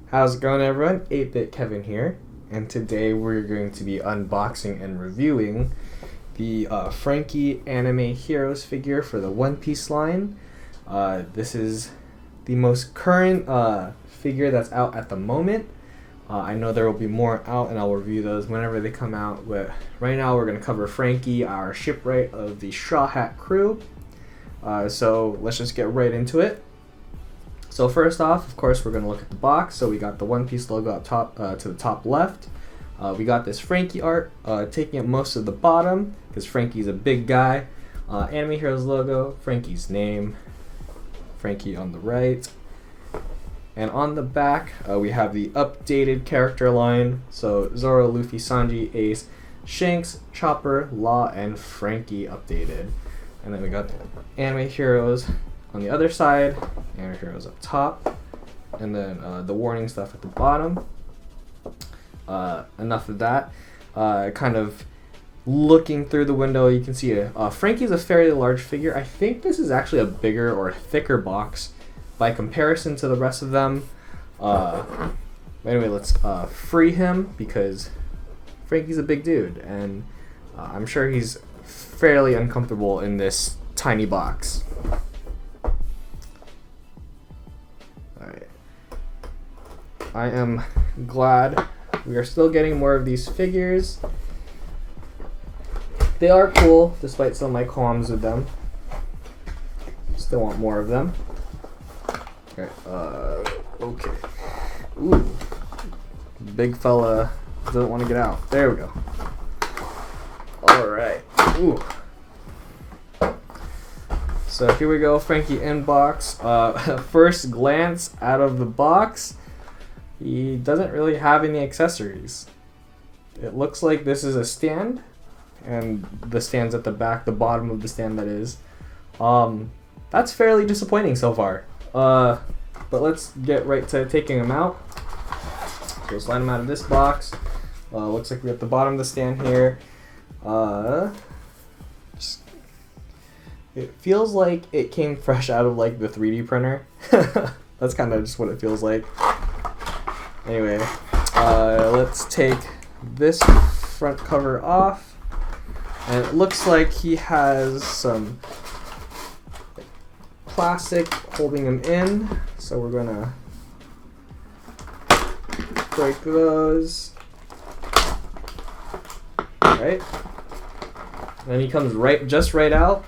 How's it going, everyone? 8-Bit Kevin here, and today we're going to be unboxing and reviewing the Franky Anime Heroes figure for the One Piece line. This is the most current figure that's out at the moment. I know there will be more out, and I'll review those whenever they come out, but right now we're going to cover Franky, our shipwright of the Straw Hat crew. So let's just get right into it. So first off, of course, we're going to look at the box. So we got the One Piece logo up top to the top left. We got this Franky art taking up most of the bottom because Franky's a big guy. Anime Heroes logo, Franky's name, Franky on the right. And on the back, we have the updated character line. So Zoro, Luffy, Sanji, Ace, Shanks, Chopper, Law, and Franky updated. And then we got the Anime Heroes on the other side, Anime Heroes up top, and then the warning stuff at the bottom. Enough of that. Kind of looking through the window, you can see Franky's a fairly large figure. I think this is actually a bigger or thicker box by comparison to the rest of them. Anyway, let's free him because Franky's a big dude, and I'm sure he's fairly uncomfortable in this tiny box. Alright. I am glad we are still getting more of these figures. They are cool, despite some of my qualms with them. Still want more of them. Okay. Okay. Ooh. Big fella doesn't want to get out. There we go. Alright. Ooh. So here we go, Franky inbox. First glance out of the box, he doesn't really have any accessories. It looks like this is a stand, and the stand's at the back, the bottom of the stand that is. That's fairly disappointing so far. But let's get right to taking him out. So slide him out of this box. Looks like we're at the bottom of the stand here. It feels like it came fresh out of like the 3D printer. That's kind of just what it feels like. Anyway, let's take this front cover off. And it looks like he has some plastic holding him in. So we're gonna break those. Alright. Then he comes just right out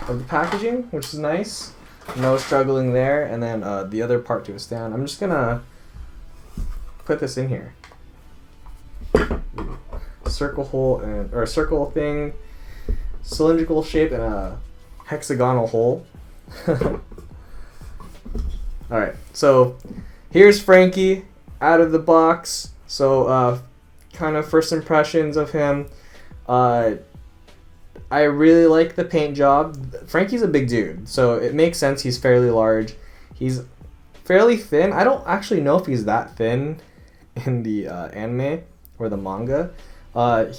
of the packaging, which is nice. No struggling there. And then the other part to a stand. I'm just gonna put this in here. Circle hole or circle thing, cylindrical shape, and a hexagonal hole. Alright, so here's Franky out of the box. So kind of first impressions of him. I really like the paint job. Franky's a big dude, so it makes sense he's fairly large. He's fairly thin. I don't actually know if he's that thin in the anime or the manga. I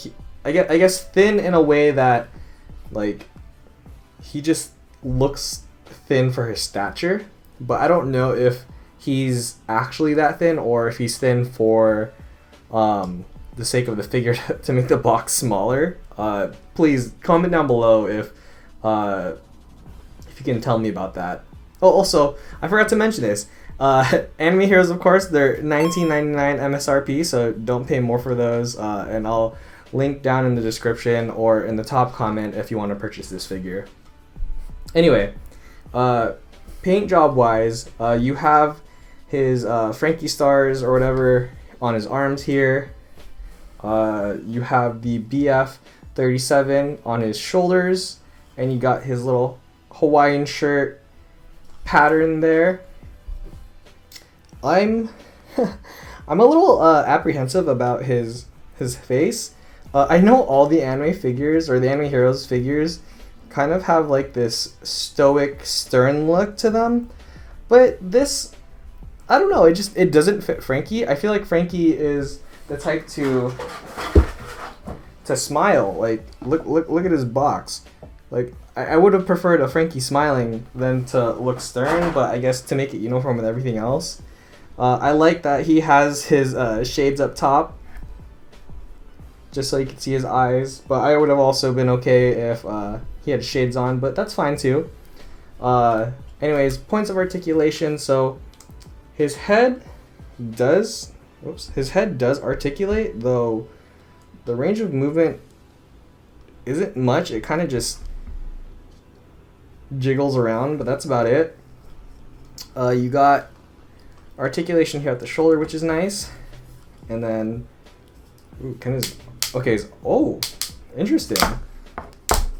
guess thin in a way that, like, he just looks thin for his stature. But I don't know if he's actually that thin or if he's thin for the sake of the figure to make the box smaller. Please comment down below if you can tell me about that. Oh, also, I forgot to mention this. Anime Heroes, of course, they're $19.99 MSRP, so don't pay more for those. And I'll link down in the description or in the top comment if you want to purchase this figure. Anyway, paint job wise, you have his Franky stars or whatever on his arms here. You have the BF37 on his shoulders, and you got his little Hawaiian shirt pattern there. I'm a little apprehensive about his face. I know all the anime figures or the Anime Heroes figures kind of have like this stoic, stern look to them, but this, I don't know, it doesn't fit Franky. I feel like Franky is the type to smile. Like look at his box. Like I would have preferred a Franky smiling than to look stern, but I guess to make it uniform with everything else. I like that he has his shades up top, just so you can see his eyes. But I would have also been okay if he had shades on, but that's fine too. Anyways, points of articulation. So his head does, his head does articulate, though the range of movement isn't much. It kind of just jiggles around, but that's about it. You got articulation here at the shoulder, which is nice. And then, interesting.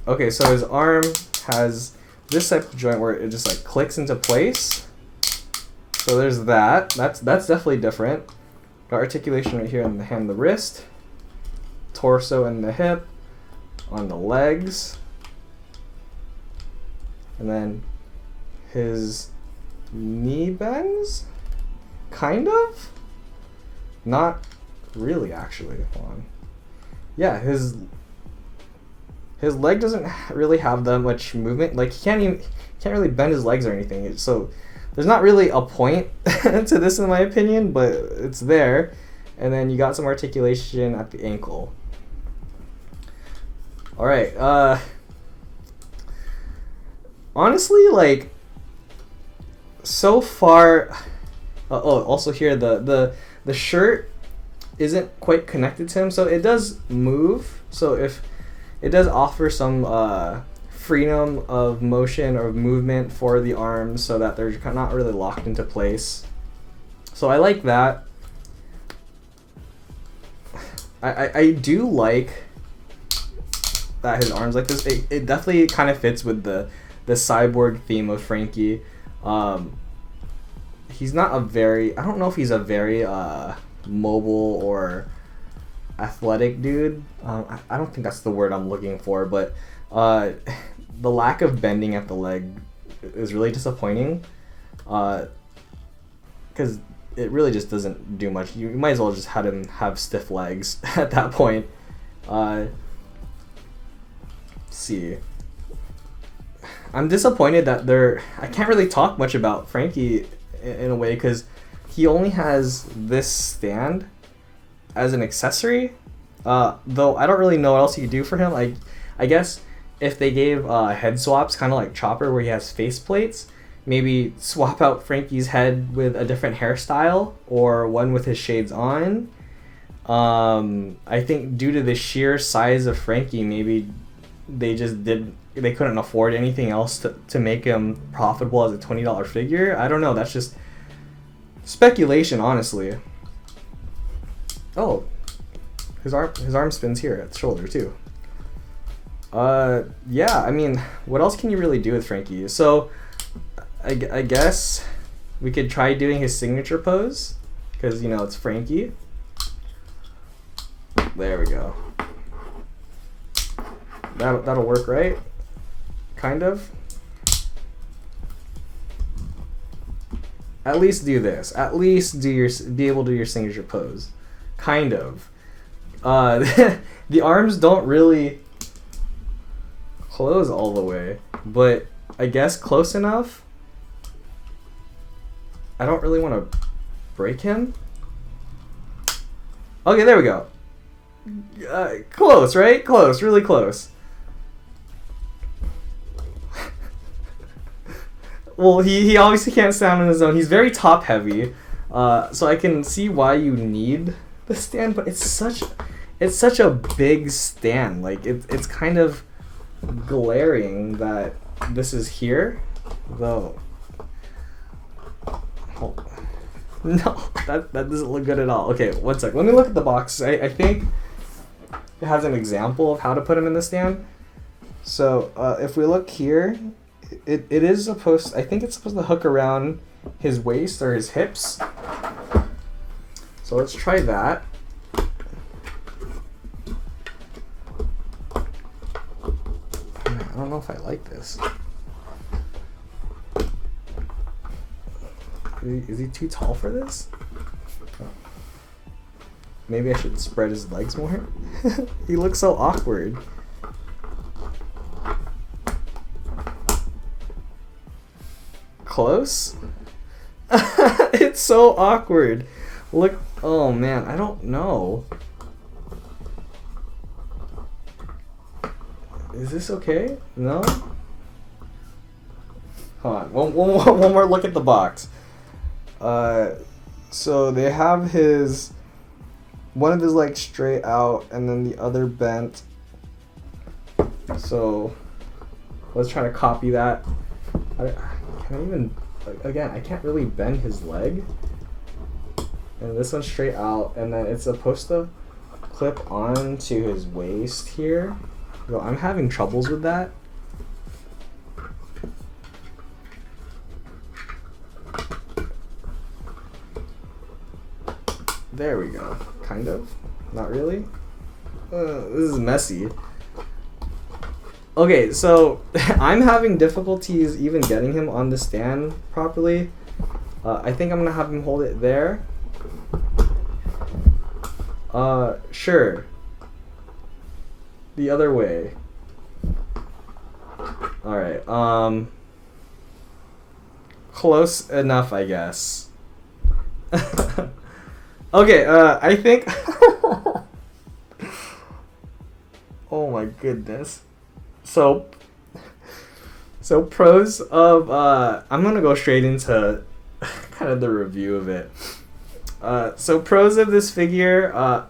Okay, so his arm has this type of joint where it just like clicks into place. So there's that. That's definitely different. Got articulation right here on the hand, the wrist, torso and the hip, on the legs, and then his knee bends, kind of. Not really, actually. Hold on. Yeah, his leg doesn't really have that much movement. Like he can't really bend his legs or anything. So there's not really a point to this, in my opinion, but it's there. And then you got some articulation at the ankle. All right. Honestly, like, so far. Also here the shirt isn't quite connected to him, so it does move. So if it does offer some freedom of motion or movement for the arms, so that they're not really locked into place. So I like that. I do like that his arms like this. It definitely kind of fits with the cyborg theme of Franky. He's not a very, I don't know if he's a very mobile or athletic dude. I don't think that's the word I'm looking for, but the lack of bending at the leg is really disappointing, because it really just doesn't do much. You might as well just have him have stiff legs at that point. Let's see. I'm disappointed that I can't really talk much about Franky in a way, because he only has this stand as an accessory. Though I don't really know what else you could do for him. I guess if they gave head swaps, kind of like Chopper, where he has face plates, maybe swap out Franky's head with a different hairstyle, or one with his shades on. I think due to the sheer size of Franky, maybe they couldn't afford anything else to make him profitable as a $20 figure. I don't know. That's just speculation, honestly. Oh, his arm spins here at the shoulder too. Yeah. I mean, what else can you really do with Franky? So, I guess we could try doing his signature pose, because it's Franky. There we go. That'll work, right? Kind of. At least do this. At least be able to do your signature pose. Kind of. The arms don't really close all the way, but I guess close enough. I don't really want to break him. Okay, there we go. Close, right? Close, really close. Well, he obviously can't stand on his own. He's very top heavy, so I can see why you need the stand. But it's such a big stand. Like it's kind of glaring that this is here, though. Oh. No, that doesn't look good at all. Okay, one sec. Let me look at the box. I think it has an example of how to put him in the stand. So if we look here. It is supposed. I think it's supposed to hook around his waist or his hips. So let's try that. I don't know if I like this. Is he too tall for this? Oh. Maybe I should spread his legs more. He looks so awkward. Close? It's so awkward. Look, oh man, I don't know. Is this okay? No? Hold on, one more look at the box. So they have one of his legs straight out and then the other bent. So let's try to copy that. Again, I can't really bend his leg. And this one's straight out, and then it's supposed to clip on to his waist here. Yo, I'm having troubles with that. There we go. Kind of. Not really. This is messy. Okay, so I'm having difficulties even getting him on the stand properly. I think I'm gonna have him hold it there. Sure. The other way. Alright, close enough, I guess. Okay, I think... Oh my goodness. So pros of, I'm gonna go straight into kind of the review of it. So pros of this figure,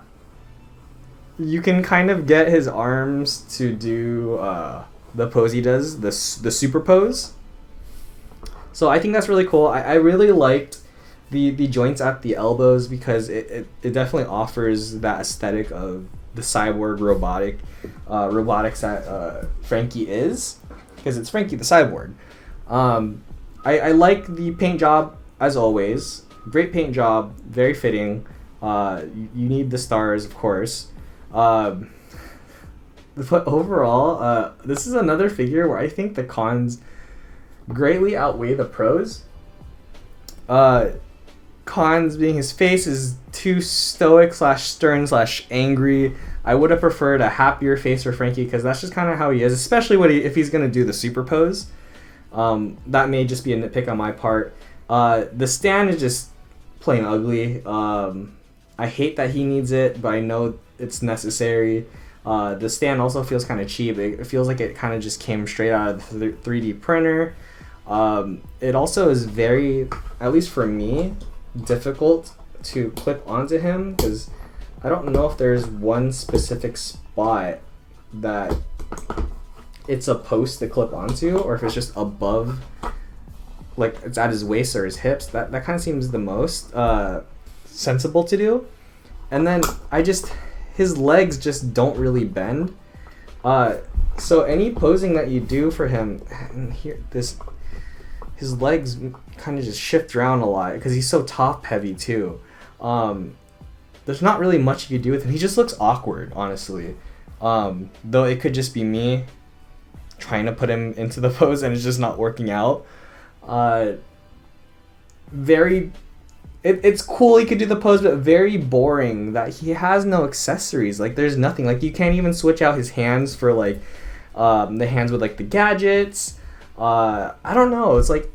you can kind of get his arms to do the pose he does, the super pose. So I think that's really cool. I really liked the joints at the elbows because it definitely offers that aesthetic of the cyborg robotics that Franky is, because it's Franky the cyborg. I like the paint job as always. Great paint job, very fitting. You need the stars, of course. But overall, this is another figure where I think the cons greatly outweigh the pros. Cons being his face is too stoic / stern / angry. I would have preferred a happier face for Franky because that's just kind of how he is, especially if he's going to do the super pose. That may just be a nitpick on my part. The stand is just plain ugly. I hate that he needs it, but I know it's necessary. The stand also feels kind of cheap. It feels like it kind of just came straight out of the 3D printer. It also is very, at least for me, difficult to clip onto him because I don't know if there's one specific spot that it's supposed to clip onto or if it's just above, like it's at his waist or his hips. That kind of seems the most sensible to do. And then his legs just don't really bend. So any posing that you do for him, and his legs kind of just shift around a lot because he's so top heavy too. There's not really much you can do with him. He just looks awkward, honestly. Though it could just be me trying to put him into the pose and it's just not working out. It's cool he could do the pose, but very boring that he has no accessories. Like there's nothing. Like you can't even switch out his hands for like the hands with like the gadgets. I don't know. It's like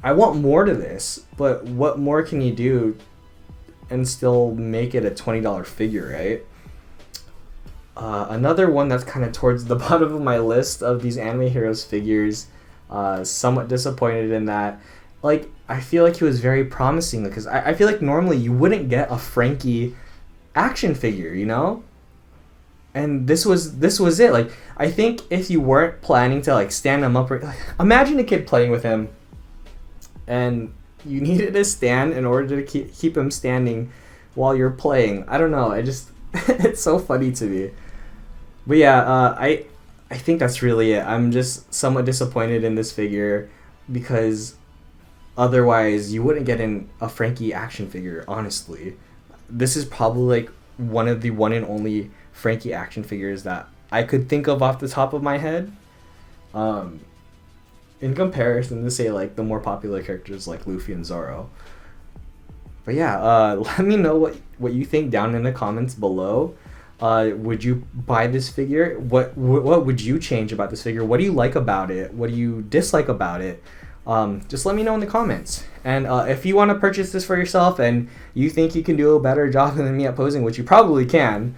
I want more to this, but what more can you do and still make it a $20 figure, right? Another one that's kind of towards the bottom of my list of these Anime Heroes figures, somewhat disappointed in that. Like, I feel like he was very promising because I feel like normally you wouldn't get a Franky action figure, you know? And this was it. Like, I think if you weren't planning to like stand him up, like, imagine a kid playing with him and you needed a stand in order to keep him standing while you're playing. I don't know. It's so funny to me. But yeah, I think that's really it. I'm just somewhat disappointed in this figure because otherwise you wouldn't get a Franky action figure, honestly. This is probably like one of the one and only Franky action figures that I could think of off the top of my head. In comparison to say like the more popular characters like Luffy and Zoro. But yeah, let me know what you think down in the comments below. Would you buy this figure? What would you change about this figure? What do you like about it? What do you dislike about it? just let me know in the comments. And if you want to purchase this for yourself and you think you can do a better job than me at posing, which you probably can,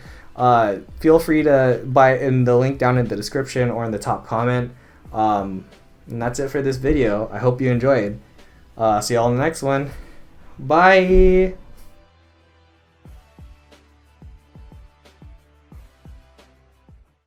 feel free to buy it in the link down in the description or in the top comment. And that's it for this video. I hope you enjoyed. See y'all in the next one. Bye!